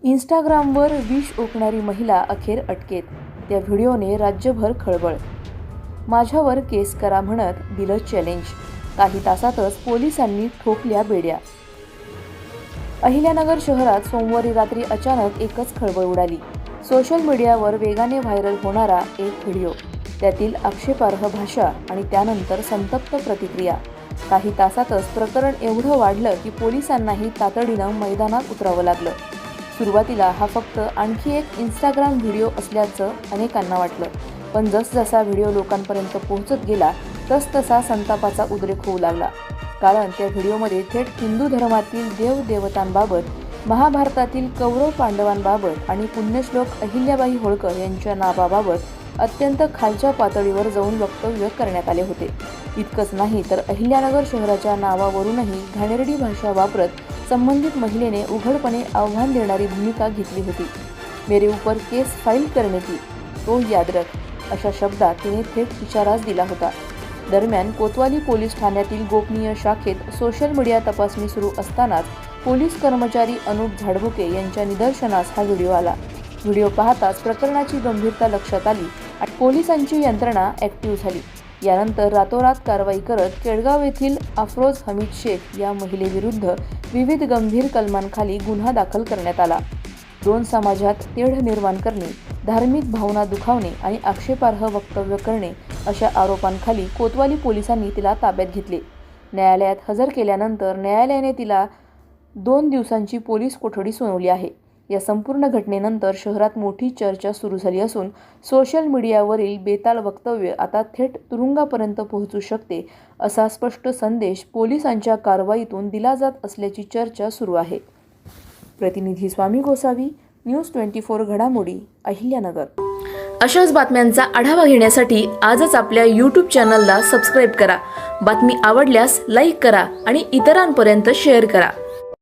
इंस्टाग्रामवर विष ओकणारी महिला अखेर अटकेत. त्या व्हिडिओने राज्यभर खळबळ. माझ्यावर केस करा म्हणत दिलं चॅलेंज. काही तासातच पोलिसांनी ठोकल्या बेड्या. अहिल्यानगर शहरात सोमवारी रात्री अचानक एकच खळबळ उडाली. सोशल मीडियावर वेगाने व्हायरल होणारा एक व्हिडिओ, त्यातील आक्षेपार्ह भाषा आणि त्यानंतर संतप्त प्रतिक्रिया. काही तासातच प्रकरण एवढं वाढलं की पोलिसांनाही तातडीनं मैदानात उतरावं लागलं. सुरुवातीला हा फक्त आणखी एक इंस्टाग्राम व्हिडिओ असल्याचं अनेकांना वाटलं, पण जसजसा व्हिडिओ लोकांपर्यंत पोहोचत गेला तसतसा संतापाचा उद्रेक होऊ लागला. कारण त्या व्हिडिओमध्ये थेट हिंदू धर्मातील देवदेवतांबाबत, महाभारतातील कौरव पांडवांबाबत आणि पुण्यश्लोक अहिल्याबाई होळकर यांच्या नावाबाबत अत्यंत खालच्या पातळीवर जाऊन वक्तव्य करण्यात आले होते. इतकंच नाही तर अहिल्यानगर शहराच्या नावावरूनही घाणेरडी भाषा वापरत संबंधित महिलेने उघडपणे आव्हान देणारी भूमिका घेतली होती. मेरे ऊपर केस फाईल करने की, तो याद रख, अशा शब्दात तिने थेट इशाराच दिला होता. दरम्यान कोतवाली पोलीस ठाण्यातील गोपनीय शाखेत सोशल मीडिया तपासणी सुरू असतानाच पोलीस कर्मचारी अनुप झाडबुके यांच्या निदर्शनास हा व्हिडिओ आला. व्हिडिओ पाहताच प्रकरणाची गंभीरता लक्षात आली आणि पोलिसांची यंत्रणा ॲक्टिव्ह झाली. यानंतर रातोरात कारवाई करत केळगाव येथील अफरोज हमीद शेख या महिलेविरुद्ध विविध गंभीर कलमांखाली गुन्हा दाखल करण्यात आला. 2 समाजात तेढ निर्माण करणे, धार्मिक भावना दुखावणे आणि आक्षेपार्ह वक्तव्य करणे अशा आरोपांखाली कोतवाली पोलिसांनी तिला ताब्यात घेतले. न्यायालयात हजर केल्यानंतर न्यायालयाने तिला 2 दिवसांची पोलीस कोठडी सुनावली आहे. या संपूर्ण घटनेनंतर शहरात मोठी चर्चा सुरू झाली असून सोशल मीडियावरील बेताल वक्तव्य आता थेट तुरुंगापर्यंत पोहोचू शकते, असा स्पष्ट संदेश पोलिसांच्या कारवाईतून दिला जात असल्याची चर्चा सुरू आहे. प्रतिनिधी स्वामी गोसावी, न्यूज 24 घडामोडी, अहिल्यानगर. अशाच बातम्यांचा आढावा घेण्यासाठी आजच आपल्या YouTube चॅनलला सबस्क्राईब करा. बातमी आवडल्यास लाईक करा आणि इतरांपर्यंत शेअर करा.